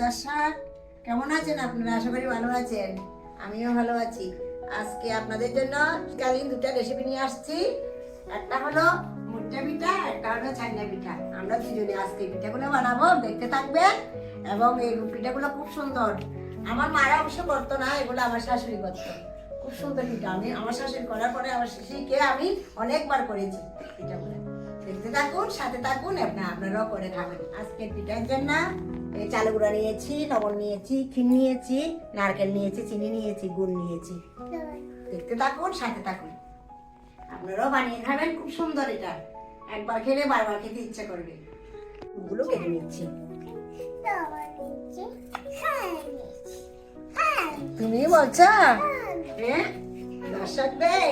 দর্শক, কেমন আছেন আপনারা? আশা করি ভালো আছেন। আমিও ভালো আছি। আজকে আপনাদের জন্য কালীন দুটো রেসিপি নিয়ে আসছি। একটা হলো মুট্টা পিঠা, একটা হলো ছাইনা পিঠা। আমরা দুজনে আজকে পিঠাগুলো বানাবো, দেখতে থাকবেন। এবং এই পিঠাগুলো খুব সুন্দর। আমার মারা অবশ্য করতো না, এগুলো আমার শাশুড়ি করতো। খুব সুন্দর পিঠা। আমি আমার শাশুড়ি করার পরে আমার শিশিকে আমি অনেকবার করেছি পিঠাগুলো। দেখতে থাকুন, সাথে থাকুন, আপনারাও করে খাবেন। আজকের পিঠার জন্য এই চাল গুঁড়া নিয়েছি, লবণ নিয়েছি, ক্ষীর নিয়েছি, নারকেল নিয়েছি, চিনি নিয়েছি, গুড় নিয়েছি। দেখতে থাকুন, সাথে থাকুন। আপনারাও বানিয়ে খাবেন, খুব সুন্দর এটা। একবার খেলে বারবার খেতে ইচ্ছে করবে। গুলো কেটে নিচ্ছি। তুমি বলছো? হ্যাঁ, দর্শকদের,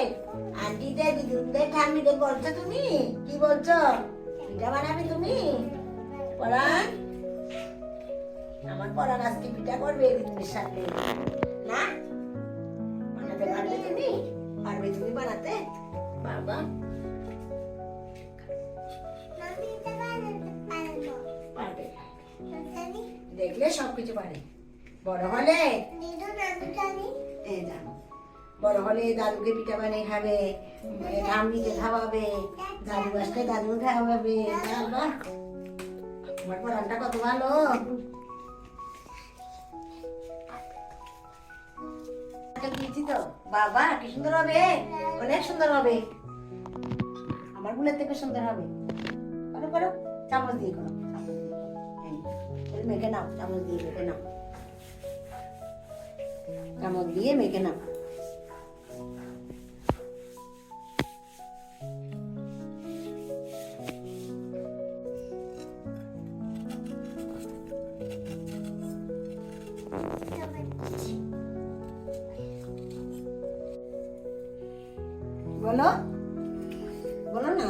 আন্টিদের, দিদুনদের, ঠাম্মিদের বলছো তুমি? কি বলছো? পিঠা বানাবে তুমি? পরান, আমার পরান আজকে পিঠা করবে দিদির সাথে। না বানাতে পারবে তুমি? পারবে তুমি বানাতে? বাবা পারবে, দেখলে সবকিছু পারে। বড় হলে বড় হলে দাদুকে পিঠা বানিয়ে খাবে, ঠাম্মিকে খাওয়াবে, দাদু আসলে দাদু খাওয়াবে। বাবা, আমার পরানটা কত ভালো। তো বাবা, কি সুন্দর হবে, অনেক সুন্দর হবে। আমার গুলোর থেকে সুন্দর হবে। করো করো, চামচ দিয়ে করো, মেখে নাও, চামচ দিয়ে মেখে নাও, চামচ দিয়ে মেখে নাও। বলো বলো না,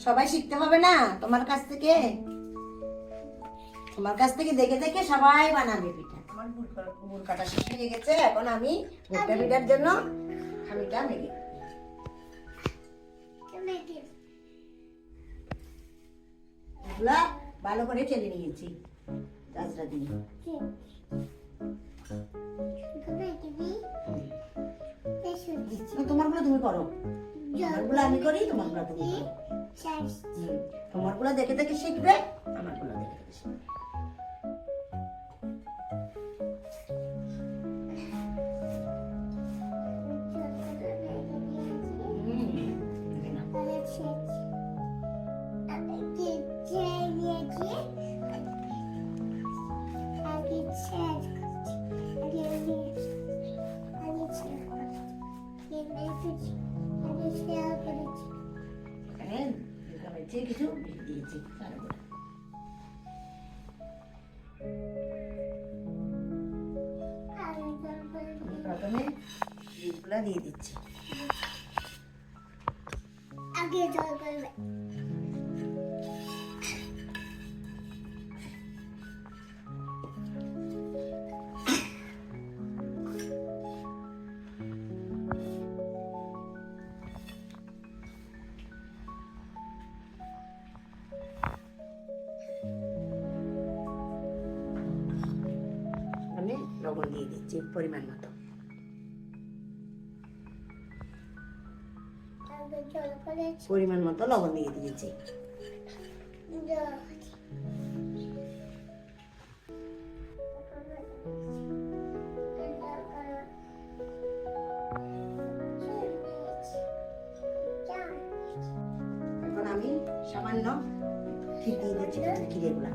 সবাই শিখতে হবে না তোমার কাছ থেকে? তোমার কাছ থেকে দেখে দেখে সবাই বানাবে পিঠা। আমার গুড় কাটা শেষ হয়ে গেছে, এখন আমি ভুট্টা পিঠার জন্য খামিটা মেখে এগুলা ভালো করে চেলে নিয়েছি রাজরা দিয়ে। তোমারগুলো তুমি করো, আমারগুলো আমি করি, তোমারগুলো তুমি করো। তোমারগুলো দেখে দেখে শিখবে, আমারগুলো দেখে দেখে শিখবে। কিছু দিয়েছি প্রথমে বীজগুলা দিয়ে দিচ্ছি। আগে জল করবে। লবণ দিয়ে দিচ্ছি পরিমাণ মতো। পরিমাণ মতো লবণ দিয়ে দিয়েছি। এখন আমি সামান্য ক্ষীর দিয়ে দিচ্ছি, ক্ষীরেগুলা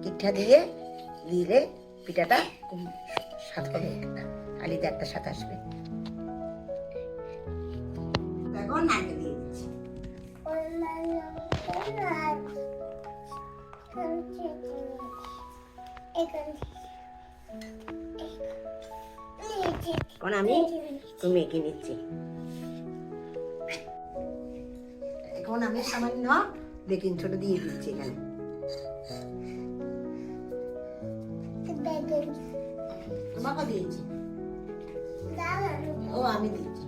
পিঠা দিয়ে দিলে পিঠাটা খুব স্বাদ হবে, আলিতে একটা স্বাদ আসবে। এখন নাড়িয়ে দিয়ে দিচ্ছি। এখন আমি মেখে নিচ্ছি। এখন আমি সামান্য বেকিং সোডা দিয়ে দিচ্ছি এখানে। তোমাকে দিয়েছি, ও আমি দিয়েছি।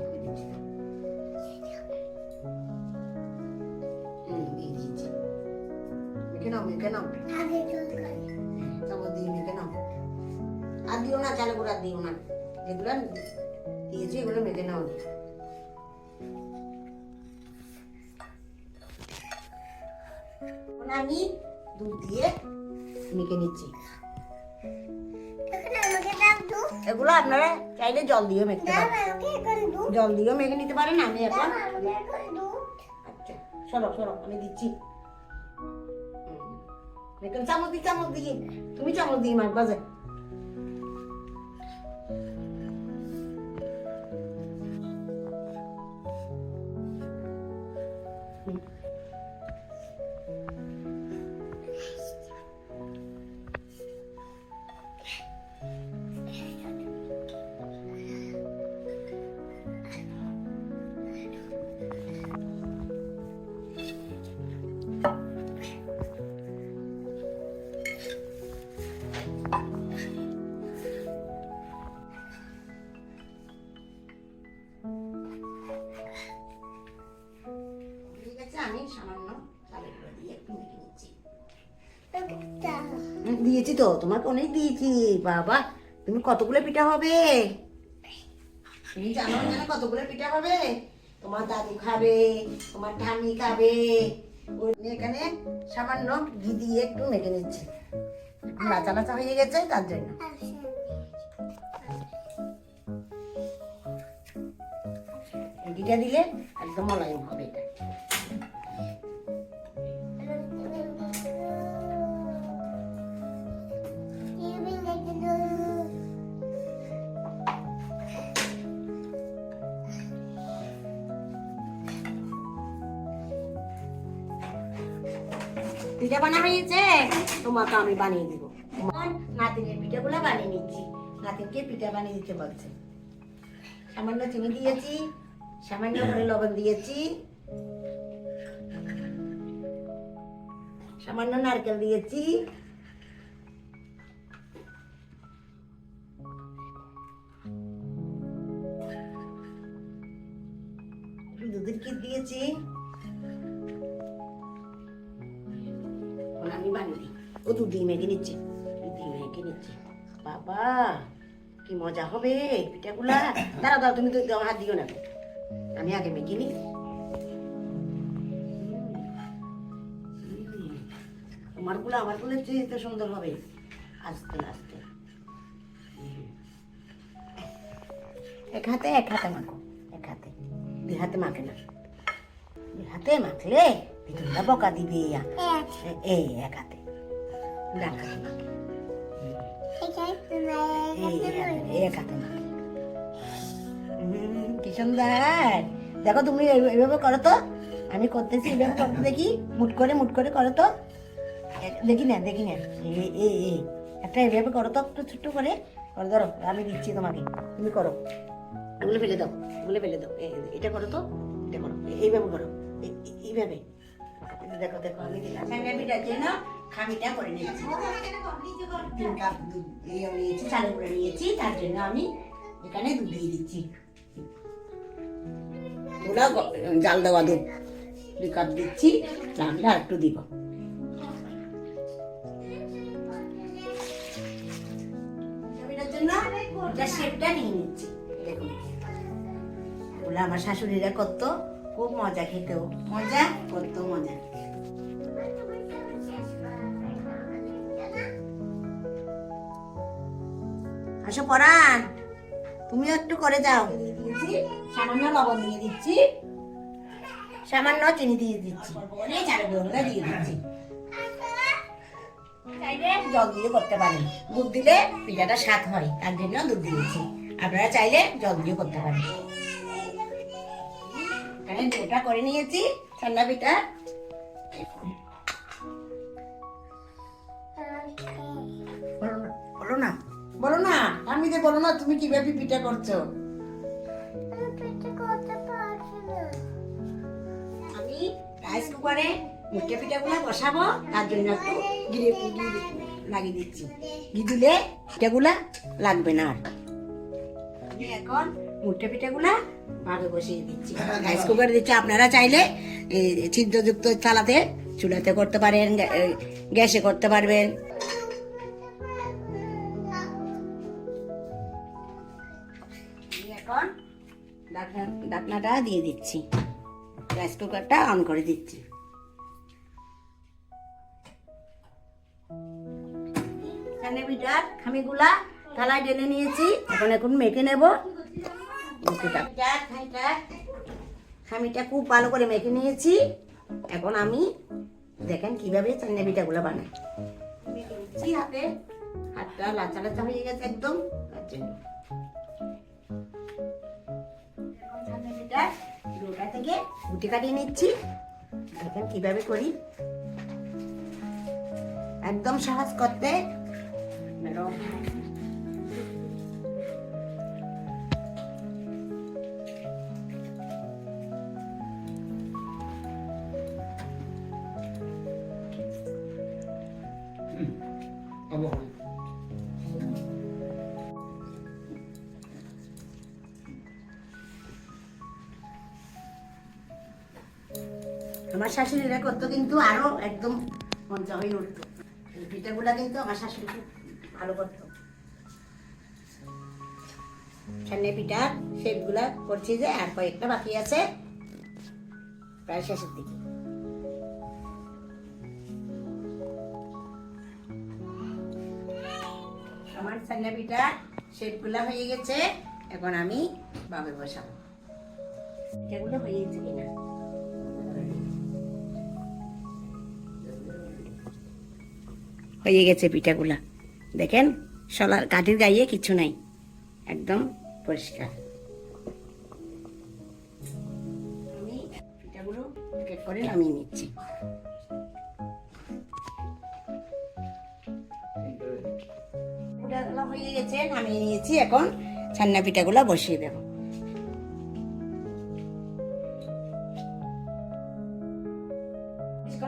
নাও মেখে নাও, চামচ দিয়ে মেখে নাও। আর দিও না, চালের গুঁড়ো আর দিও না, যেগুলো দিয়েছি এগুলো মেখে নাও। আমি দুধ দিয়ে মেখে নিচ্ছি। এগুলো আপনারা চাইলে জল দিয়েও মেখতে পারেন, জল দিয়েও মেখে নিতে পারেন। আমি এখন আচ্ছা সরো সরো আমি দিচ্ছি। চামচ দিই, চামচ দিয়ে তুমি চামচ দিয়ে মাছ বাজে। আমি সামান্য চালের গুঁড়ো দিয়ে একটু মেখে নিচ্ছি। দিয়েছি তো, তোমাকে অনেক দিয়েছি। বাবা তুমি কতগুলো পিঠা হবে? তুমি জানো না কতগুলো পিঠা হবে? তোমার দাদু খাবে, তোমার ঠাম্মি খাবে। এখানে সামান্য ঘি দিয়ে একটু মেখে নিচ্ছি, একটু নাচা নাচা হয়ে গেছে তার জন্য। ঘিটা দিলে একদম মোলায়েম হবে এটা। পিঠা বানা হয়েছে, তোমাকে আমি বানিয়ে দিব। তোমার নাতিনের পিঠাগুলো বানিয়ে নিচ্ছি, নাতিনকে পিঠা বানিয়ে দিতে বলছে। সামান্য চিনি দিয়েছি, সামান্য করে লবণ দিয়েছি, সামান্য নারকেল দিয়েছি, দুধের ক্ষীর দিয়েছি। আমি বানিয়ে দিই, ও দুধ দিয়ে মেখে নিচ্ছে, দুধ দিয়ে মেখে নিচ্ছে। বাবা কি মজা হবে পিঠাগুলা। দাঁড়া দাও, তুমি তো হাত দিও না, আমি আগে মেখে নিই। আমার গুলোর চেয়ে তো সুন্দর হবে। আস্তে আস্তে এক হাতে মাখো, এক হাতে, দুই হাতে মাখে না। দুই হাতে মাখলে ভিতরটা বকা দিবে। এই এক হাতে, ডান হাতে মাখে, এক হাতে মাখে। কি সুন্দর। দেখো তুমি এইভাবে করো তো, আমি করতেছি এইভাবে করতে দেখি। মুট করে করো তো, দেখি না একটা এইভাবে করো তো, একটু ছোট্ট করে ধরো। আমি দিচ্ছি তোমাকে, তুমি করো। এগুলো ফেলে দাও, এটা করো তো, এটা করো, এইভাবে করো, এইভাবে। দেখো আমি দিলাম পিঠার জন্য খামিটা করে নিয়েছি। 3 কাপ দুধ নিয়েছি, চালের গুঁড়ো নিয়েছি, তার জন্য আমি এখানে দুধ দিয়ে দিচ্ছি। ওরা জাল দেওয়া দুধ 2 কাপ দিচ্ছি, লাগলে আর একটু দিব। শেপটা নিয়ে নিচ্ছি। দেখুন ওগুলো আমার শাশুড়িরা করতো, খুব মজা, খেতেও মজা, করতেও মজা। আসো পরান, তুমিও একটু করে যাও। সামান্য লবণ দিয়ে দিচ্ছি, সামান্য চিনি দিয়ে দিচ্ছি, চালের গুঁড়োটা দিয়ে দিচ্ছি। চাইলে জল দিয়ে করতে পারেন, দুধ দিলে পিঠাটা স্বাদ হয়, তার জন্য দুধ দিয়েছি। আপনারা চাইলে জল দিয়ে করতে পারেন। এখানে ডোটা করে নিয়েছি, ঠান্ডা পিঠা। বলো না আমি যে বলো না, তুমি কিভাবে পিঠা করছো? আমি রাইস কুকারে মুঠে পিঠাগুলো বসাবো, তার জন্য একটু ঘি লাগিয়ে দিচ্ছি। ঘি দিলে পিঠাগুলা লাগবে না। আমি এখন মুঠে পিঠাগুলা ভাগে বসিয়ে দিচ্ছি, রাইস কুকারে দিচ্ছি। আপনারা চাইলে ছিদ্রযুক্ত থালাতে চুলাতে করতে পারেন, গ্যাসে করতে পারবেন। এখন ঢাকনাটা দিয়ে দিচ্ছি, রাইস কুকারটা অন করে দিচ্ছি। ছানা পিঠার খামিগুলা থালায় ঢেলে নিয়েছি, এখন মেখে নেব। খামিটা খুব ভালো করে মেখে নিয়েছি। এখন আমি দেখেন কিভাবে ছানা পিঠাগুলো বানাই। হাতটা লাচা লাচা হয়ে গেছে একদম। ছানা পিঠা ডোটা থেকে গুটি কাটিয়ে নিচ্ছি। দেখেন কিভাবে করি, একদম সহজ করতে। আমার শাশুড়িরা করতো কিন্তু আরো একদম মজা হয়ে উঠতো। এই পিঠাগুলা কিন্তু আমার শাশুড়ি খুব ভালো করতো। ছানা পিঠার শেপগুলা করছি যে, আর কয়েকটা বাকি আছে, প্রায় শেষের দিকে। আমার ছানা পিঠার শেপগুলা হয়ে গেছে, এখন আমি ভাবে বসাবো। পিঠাগুলো হয়ে গেছে কিনা হয়ে গেছে পিঠাগুলা। দেখেন শলার কাঠির গায়ে কিছু নাই, একদম পরিষ্কার। আমি পিঠাগুলো এক এক করে নামিয়ে নিচ্ছি। পিঠাগুলো হয়ে গেছে, নামিয়ে নিয়েছি। এখন ছানা পিঠাগুলো বসিয়ে দেব।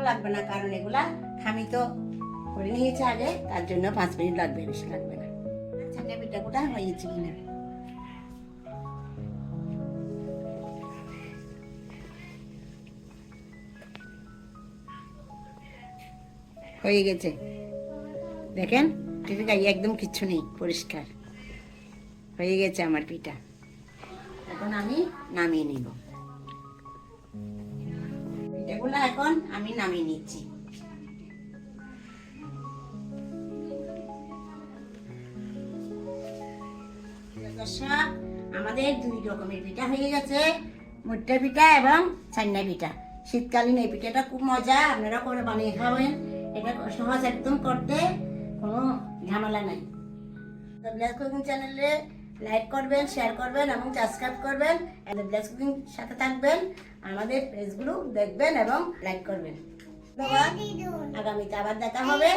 লাগবে না, কারণ এগুলা খামি তো করে নিয়েছে আগে, তার জন্য 5 মিনিট লাগবে, বেশি লাগবে না। ছানা পিঠাগুলো হয়েছে কিনা হয়ে গেছে। দেখেন পিঠে গায়ে একদম কিচ্ছু নেই, পরিষ্কার হয়ে গেছে আমার পিঠা। এখন আমি নামিয়ে নিব পিঠাগুলো। এখন আমি নামিয়ে নিচ্ছি। আমাদের 2 রকমের পিঠা হয়ে গেছে, মুঠা পিঠা এবং ছানা পিঠা। শীতকালীন এই পিঠাটা খুব মজা, আপনারা করে বানিয়ে খাবেন। এটা সহজ একদম করতে, কোনো ঝামেলা নাই। ব্লেস কুকিং চ্যানেলে লাইক করবেন, শেয়ার করবেন এবং সাবস্ক্রাইব করবেন। ব্লেস কুকিং সাথে থাকবেন, আমাদের পেজগুলো দেখবেন এবং লাইক করবেন। আগামীতে আবার দেখা হবে।